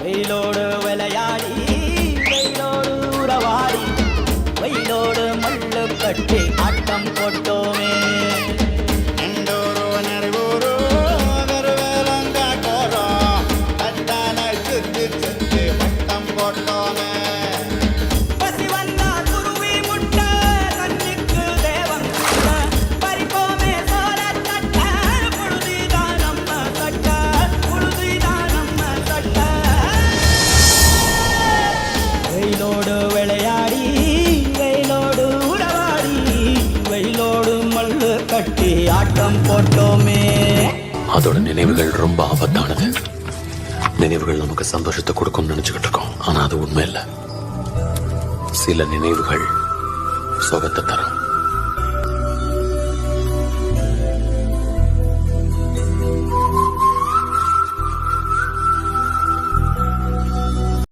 வெயிலோடு விளையாடி வெயிலோடு உறவாடி வெயிலோடு மல்லு கட்டி ஆட்டம் போட்டோமே. வெயிலோடு விளையாடி வெயிலோடு உறவாடி வெயிலோடு மல்லு கட்டி ஆட்டம் போட்டோமே. அதோட நினைவுகள் ரொம்ப ஆபத்தானது. நினைவுகள் நமக்கு சந்தோஷத்தை கொடுக்கும்னு நினைச்சுக்கிட்டு இருக்கோம். ஆனா அது உண்மை இல்லை. சில நினைவுகள் சுகத்தை தரும்.